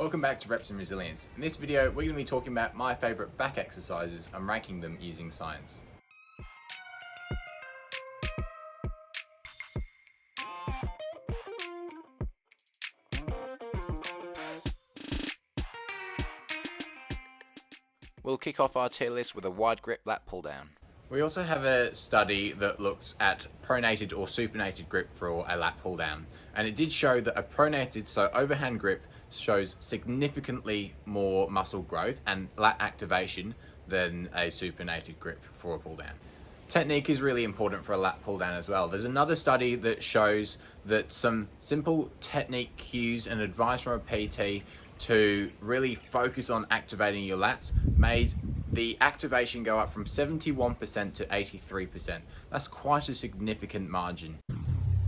Welcome back to Reps and Resilience. In this video, we're going to be talking about my favorite back exercises and ranking them using science. We'll kick off our tier list with a wide grip lat pull down. We also have a study that looks at pronated or supinated grip for a lat pull down, and it did show that a pronated, so overhand grip, shows significantly more muscle growth and lat activation than a supinated grip for a pull down. Technique is really important for a lat pull down as well. There's another study that shows that some simple technique cues and advice from a PT to really focus on activating your lats made the activation go up from 71% to 83%. That's quite a significant margin.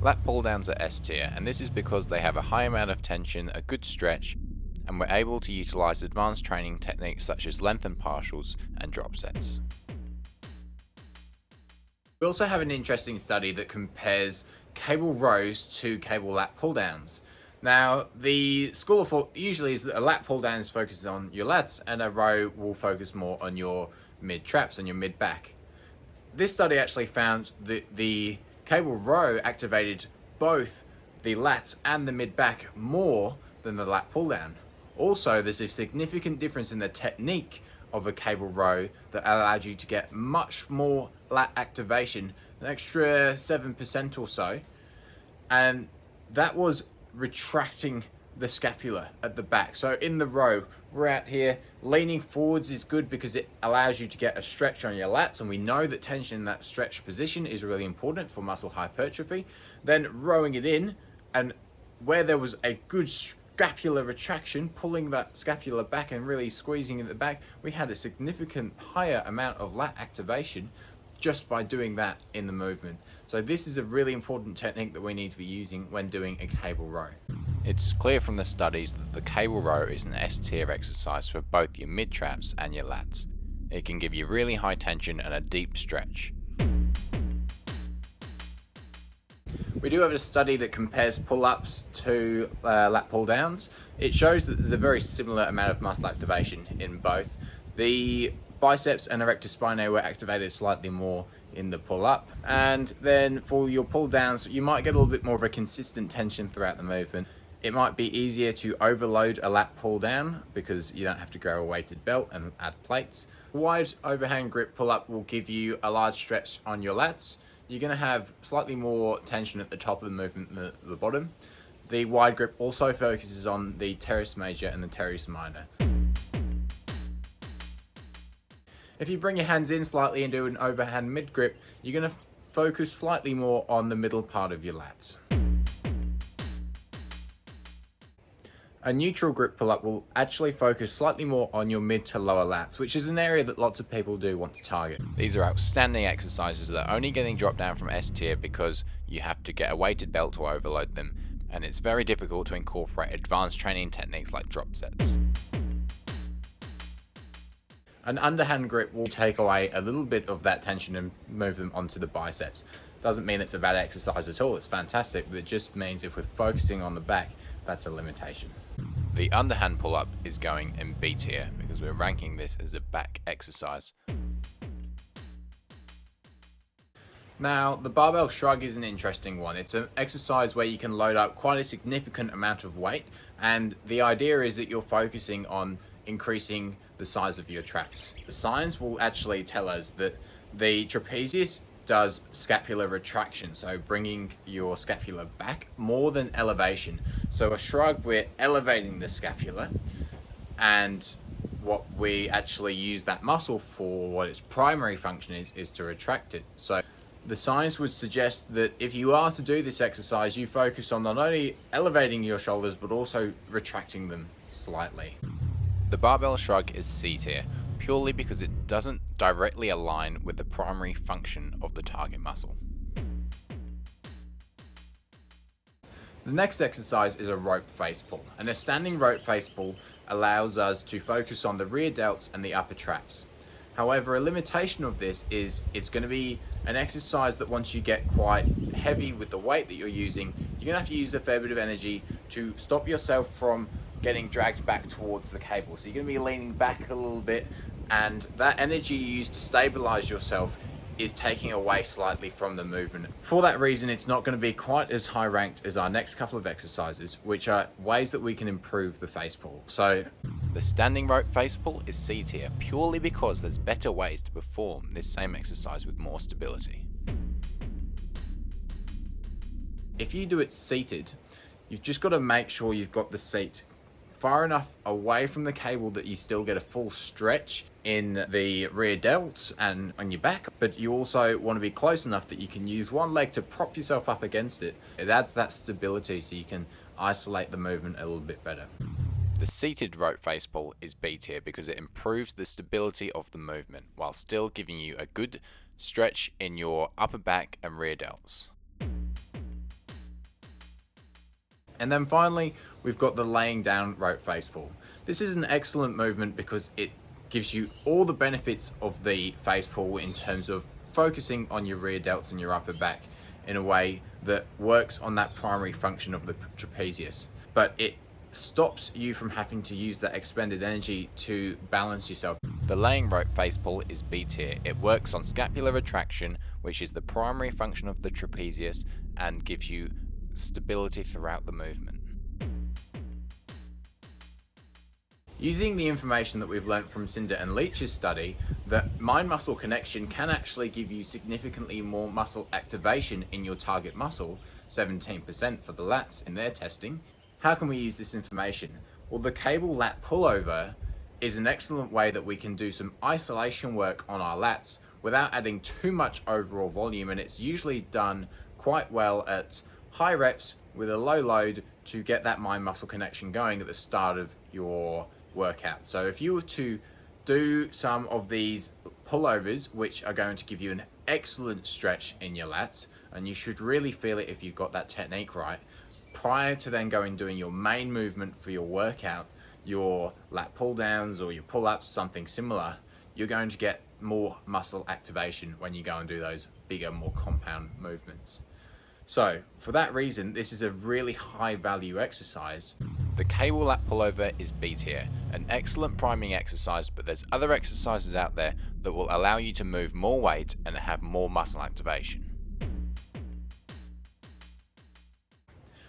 Lat pull downs are S tier, and this is because they have a high amount of tension, a good stretch, and we're able to utilize advanced training techniques such as lengthened partials and drop sets. We also have an interesting study that compares cable rows to cable lat pull downs. Now, the school of thought usually is that a lat pull down focuses on your lats and a row will focus more on your mid traps and your mid back. This study actually found that the cable row activated both the lats and the mid back more than the lat pull down. Also, there's a significant difference in the technique of a cable row that allowed you to get much more lat activation, an extra 7% or so, and that was retracting the scapula at the back. So in the row, we're out here, leaning forwards is good because it allows you to get a stretch on your lats, and we know that tension in that stretch position is really important for muscle hypertrophy. Then rowing it in, and where there was a good scapular retraction, pulling that scapula back and really squeezing it at the back, we had a significant higher amount of lat activation just by doing that in the movement. So this is a really important technique that we need to be using when doing a cable row. It's clear from the studies that the cable row is an S tier exercise for both your mid traps and your lats. It can give you really high tension and a deep stretch. We do have a study that compares pull-ups to lat pull-downs. It shows that there's a very similar amount of muscle activation in both. The biceps and erector spinae were activated slightly more in the pull-up, and then for your pull-downs you might get a little bit more of a consistent tension throughout the movement. It might be easier to overload a lat pull-down because you don't have to grow a weighted belt and add plates. Wide overhand grip pull-up will give you a large stretch on your lats. You're going to have slightly more tension at the top of the movement than at the bottom. The wide grip also focuses on the teres major and the teres minor. If you bring your hands in slightly and do an overhand mid grip, you're going to focus slightly more on the middle part of your lats. A neutral grip pull-up will actually focus slightly more on your mid to lower lats, which is an area that lots of people do want to target. These are outstanding exercises that are only getting dropped down from S tier because you have to get a weighted belt to overload them, and it's very difficult to incorporate advanced training techniques like drop sets. An underhand grip will take away a little bit of that tension and move them onto the biceps. Doesn't mean it's a bad exercise at all, it's fantastic, but it just means if we're focusing on the back, that's a limitation. The underhand pull-up is going in B tier because we're ranking this as a back exercise. Now, the barbell shrug is an interesting one. It's an exercise where you can load up quite a significant amount of weight, and the idea is that you're focusing on increasing the size of your traps. The science will actually tell us that the trapezius does scapular retraction, so bringing your scapula back more than elevation. So a shrug, we're elevating the scapula, and what we actually use that muscle for, what its primary function is to retract it. So the science would suggest that if you are to do this exercise, you focus on not only elevating your shoulders but also retracting them slightly. The barbell shrug is C tier, purely because it doesn't directly align with the primary function of the target muscle. The next exercise is a rope face pull, and a standing rope face pull allows us to focus on the rear delts and the upper traps. However, a limitation of this is it's going to be an exercise that once you get quite heavy with the weight that you're using, you're going to have to use a fair bit of energy to stop yourself from getting dragged back towards the cable. So you're going to be leaning back a little bit, and that energy you use to stabilize yourself is taking away slightly from the movement. For that reason, it's not going to be quite as high ranked as our next couple of exercises, which are ways that we can improve the face pull. So the standing rope face pull is C tier purely because there's better ways to perform this same exercise with more stability. if you do it seated, you've just got to make sure you've got the seat far enough away from the cable that you still get a full stretch in the rear delts and on your back, but you also want to be close enough that you can use one leg to prop yourself up against it. It adds that stability so you can isolate the movement a little bit better. The seated rope face pull is B tier because it improves the stability of the movement while still giving you a good stretch in your upper back and rear delts. And then finally, we've got the laying down rope face pull. This is an excellent movement because it gives you all the benefits of the face pull in terms of focusing on your rear delts and your upper back in a way that works on that primary function of the trapezius. But it stops you from having to use that expended energy to balance yourself. The laying rope face pull is B tier. It works on scapular retraction, which is the primary function of the trapezius, and gives you stability throughout the movement. Using the information that we've learnt from Cinder and Leach's study, that mind-muscle connection can actually give you significantly more muscle activation in your target muscle, 17% for the lats in their testing. How can we use this information? Well, the cable lat pullover is an excellent way that we can do some isolation work on our lats without adding too much overall volume, and it's usually done quite well at high reps with a low load to get that mind muscle connection going at the start of your workout. So if you were to do some of these pullovers, which are going to give you an excellent stretch in your lats, and you should really feel it if you've got that technique right, prior to then going doing your main movement for your workout, your lat pull downs or your pull-ups, something similar, you're going to get more muscle activation when you go and do those bigger, more compound movements. So for that reason, this is a really high value exercise. The cable lat pullover is B tier, an excellent priming exercise, but there's other exercises out there that will allow you to move more weight and have more muscle activation.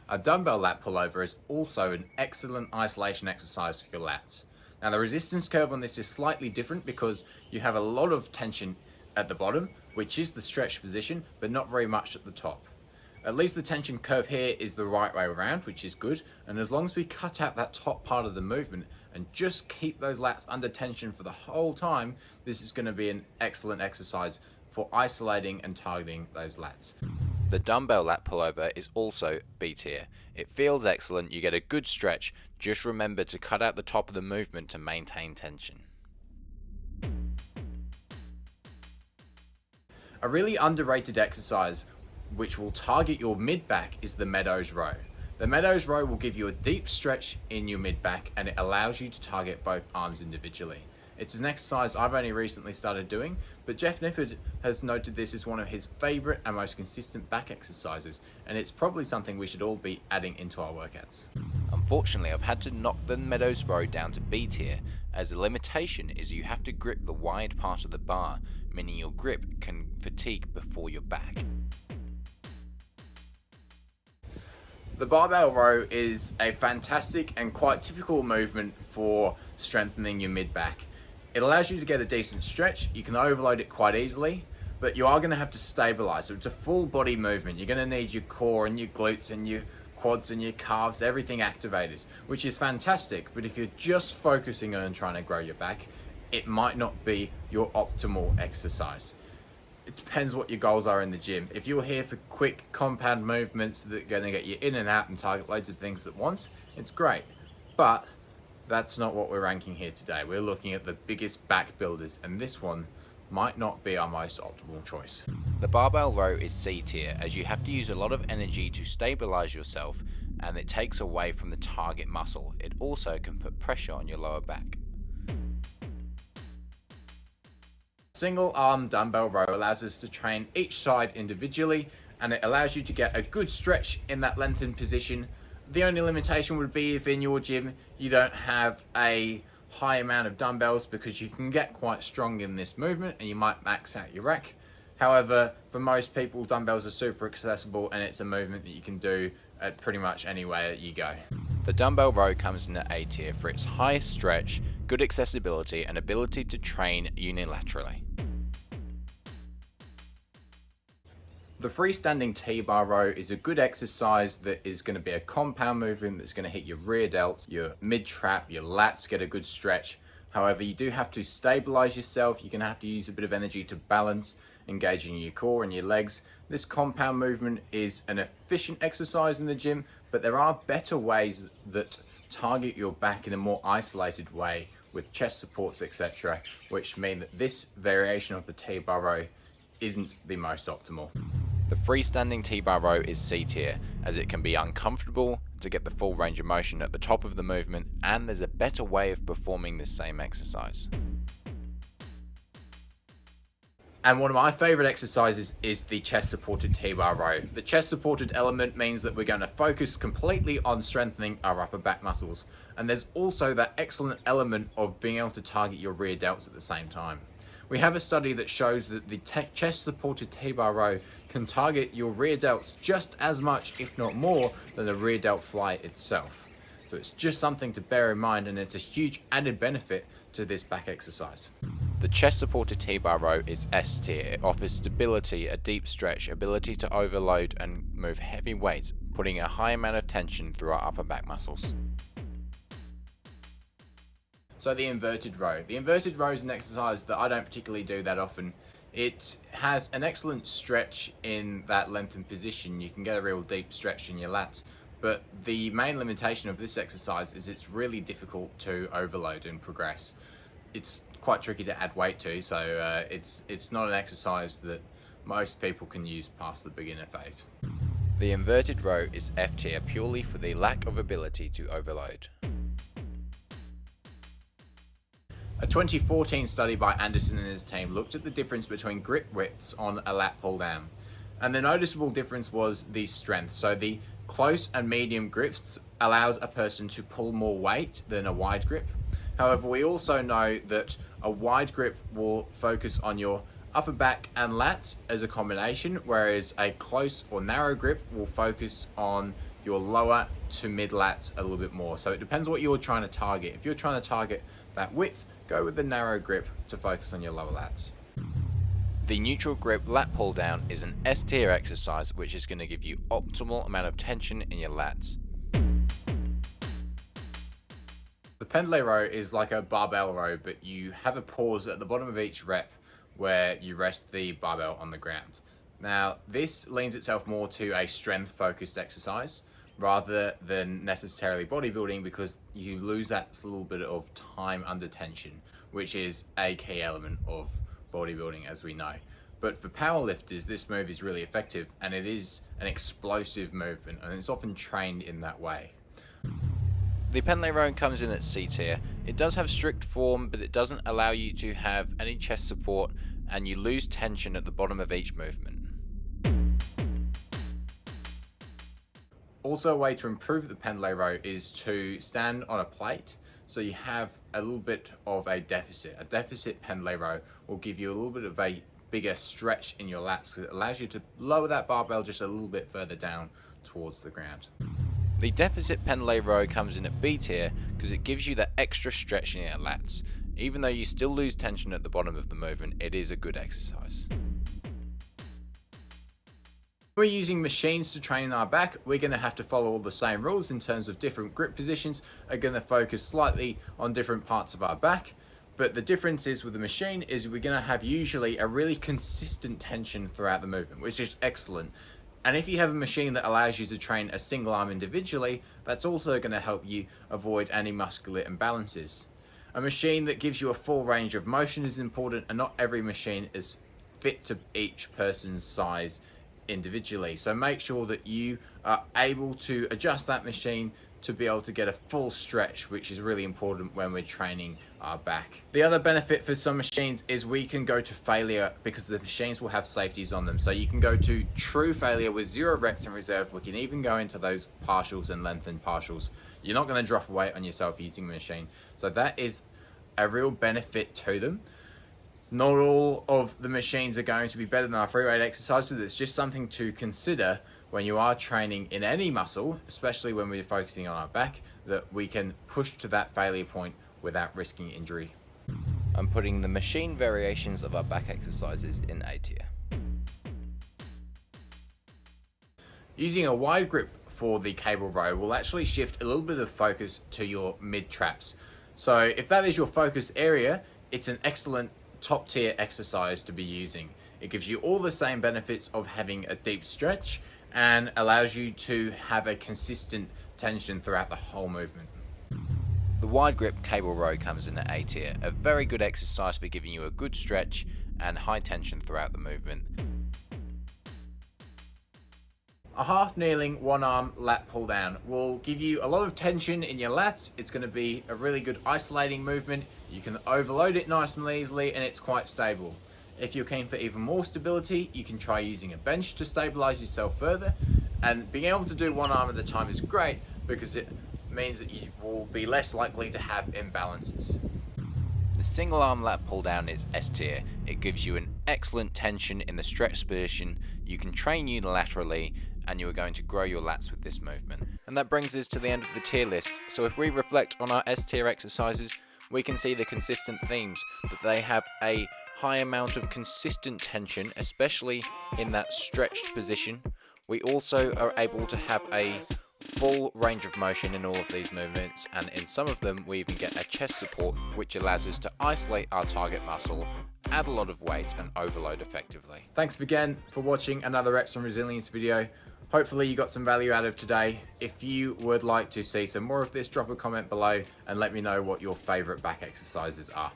A dumbbell lat pullover is also an excellent isolation exercise for your lats. Now the resistance curve on this is slightly different because you have a lot of tension at the bottom, which is the stretch position, but not very much at the top. At least the tension curve here is the right way around, which is good. And as long as we cut out that top part of the movement and just keep those lats under tension for the whole time, this is going to be an excellent exercise for isolating and targeting those lats. The dumbbell lat pullover is also B tier. It feels excellent, you get a good stretch, just remember to cut out the top of the movement to maintain tension. A really underrated exercise which will target your mid-back is the Meadows Row. The Meadows Row will give you a deep stretch in your mid-back and it allows you to target both arms individually. It's an exercise I've only recently started doing, but Jeff Nippard has noted this as one of his favourite and most consistent back exercises, and it's probably something we should all be adding into our workouts. Unfortunately, I've had to knock the Meadows Row down to B tier, as the limitation is you have to grip the wide part of the bar, meaning your grip can fatigue before your back. The Barbell Row is a fantastic and quite typical movement for strengthening your mid-back. It allows you to get a decent stretch, you can overload it quite easily, but you are going to have to stabilize. So it's a full body movement. You're going to need your core and your glutes and your quads and your calves, everything activated, which is fantastic. But if you're just focusing on trying to grow your back, it might not be your optimal exercise. It depends what your goals are in the gym. If you're here for quick compound movements that are going to get you in and out and target loads of things at once, it's great. But that's not what we're ranking here today. We're looking at the biggest back builders, and this one might not be our most optimal choice. The Barbell Row is C tier, as you have to use a lot of energy to stabilize yourself, and it takes away from the target muscle. It also can put pressure on your lower back. Single arm dumbbell row allows us to train each side individually, and it allows you to get a good stretch in that lengthened position The only limitation would be if in your gym you don't have a high amount of dumbbells, because you can get quite strong in this movement and you might max out your rack. However, for most people, dumbbells are super accessible and it's a movement that you can do at pretty much anywhere you go. The Dumbbell Row comes in at A tier for its high stretch, good accessibility and ability to train unilaterally. The freestanding T-bar row is a good exercise that is going to be a compound movement that's going to hit your rear delts, your mid-trap, your lats get a good stretch. However, you do have to stabilize yourself. You're going to have to use a bit of energy to balance, engaging your core and your legs. This compound movement is an efficient exercise in the gym, but there are better ways that target your back in a more isolated way with chest supports, etc., which mean that this variation of the T-bar row isn't the most optimal. The freestanding T-bar row is C tier, as it can be uncomfortable to get the full range of motion at the top of the movement, and there's a better way of performing this same exercise. And one of my favorite exercises is the chest supported T-bar row. The chest supported element means that we're going to focus completely on strengthening our upper back muscles. And there's also that excellent element of being able to target your rear delts at the same time. We have a study that shows that the chest supported T-bar row can target your rear delts just as much, if not more, than the rear delt fly itself. So it's just something to bear in mind, and it's a huge added benefit to this back exercise. The chest supported T-bar row is S tier. It offers stability, a deep stretch, ability to overload and move heavy weights, putting a high amount of tension through our upper back muscles. So the inverted row. The inverted row is an exercise that I don't particularly do that often. It has an excellent stretch in that lengthened position. You can get a real deep stretch in your lats, but the main limitation of this exercise is it's really difficult to overload and progress. It's quite tricky to add weight to, so it's not an exercise that most people can use past the beginner phase. The inverted row is F tier purely for the lack of ability to overload. A 2014 study by Anderson and his team looked at the difference between grip widths on a lat pull down. And the noticeable difference was the strength. So the close and medium grips allowed a person to pull more weight than a wide grip. However, we also know that a wide grip will focus on your upper back and lats as a combination, whereas a close or narrow grip will focus on your lower to mid lats a little bit more. So it depends what you're trying to target. If you're trying to target that width, go with the narrow grip to focus on your lower lats. The neutral grip lat pull down is an S tier exercise which is going to give you optimal amount of tension in your lats. The Pendlay Row is like a barbell row, but you have a pause at the bottom of each rep where you rest the barbell on the ground. Now, this leans itself more to a strength-focused exercise rather than necessarily bodybuilding, because you lose that little bit of time under tension, which is a key element of bodybuilding, as we know. But for powerlifters, this move is really effective, and it is an explosive movement, and it's often trained in that way. The Pendlay Row comes in at C tier. It does have strict form, but it doesn't allow you to have any chest support, and you lose tension at the bottom of each movement. Also, a way to improve the Pendlay Row is to stand on a plate, so you have a little bit of a deficit. A deficit Pendlay Row will give you a little bit of a bigger stretch in your lats, because it allows you to lower that barbell just a little bit further down towards the ground. The deficit Pendlay Row comes in at B tier because it gives you that extra stretch in your lats. Even though you still lose tension at the bottom of the movement, it is a good exercise. When we're using machines to train our back, we're going to have to follow all the same rules in terms of different grip positions are going to focus slightly on different parts of our back. But the difference is with the machine is we're going to have usually a really consistent tension throughout the movement, which is excellent. And if you have a machine that allows you to train a single arm individually, that's also going to help you avoid any muscular imbalances. A machine that gives you a full range of motion is important, and not every machine is fit to each person's size individually. So make sure that you are able to adjust that machine to be able to get a full stretch, which is really important when we're training our back. The other benefit for some machines is we can go to failure because the machines will have safeties on them. So you can go to true failure with 0 reps in reserve. We can even go into those partials and lengthened partials. You're not going to drop weight on yourself using the machine. So that is a real benefit to them. Not all of the machines are going to be better than our free weight exercises. It's just something to consider when you are training in any muscle, especially when we're focusing on our back, that we can push to that failure point without risking injury. I'm putting the machine variations of our back exercises in A tier. Using a wide grip for the cable row will actually shift a little bit of focus to your mid traps. So if that is your focus area, it's an excellent top tier exercise to be using. It gives you all the same benefits of having a deep stretch and allows you to have a consistent tension throughout the whole movement. The wide grip cable row comes in at A tier, a very good exercise for giving you a good stretch and high tension throughout the movement. A half kneeling one arm lat pull down will give you a lot of tension in your lats. It's going to be a really good isolating movement. You can overload it nice and easily and it's quite stable. If you're keen for even more stability, you can try using a bench to stabilize yourself further, and being able to do one arm at a time is great because it means that you will be less likely to have imbalances. The single arm lat pull down is S tier. It gives you an excellent tension in the stretch position. You can train unilaterally and you are going to grow your lats with this movement. And that brings us to the end of the tier list. So if we reflect on our S tier exercises, we can see the consistent themes, that they have a high amount of consistent tension, especially in that stretched position. We also are able to have a full range of motion in all of these movements, and in some of them we even get a chest support, which allows us to isolate our target muscle, add a lot of weight and overload effectively. Thanks again for watching another Reps and Resilience video. Hopefully you got some value out of today. If you would like to see some more of this, drop a comment below and let me know what your favorite back exercises are.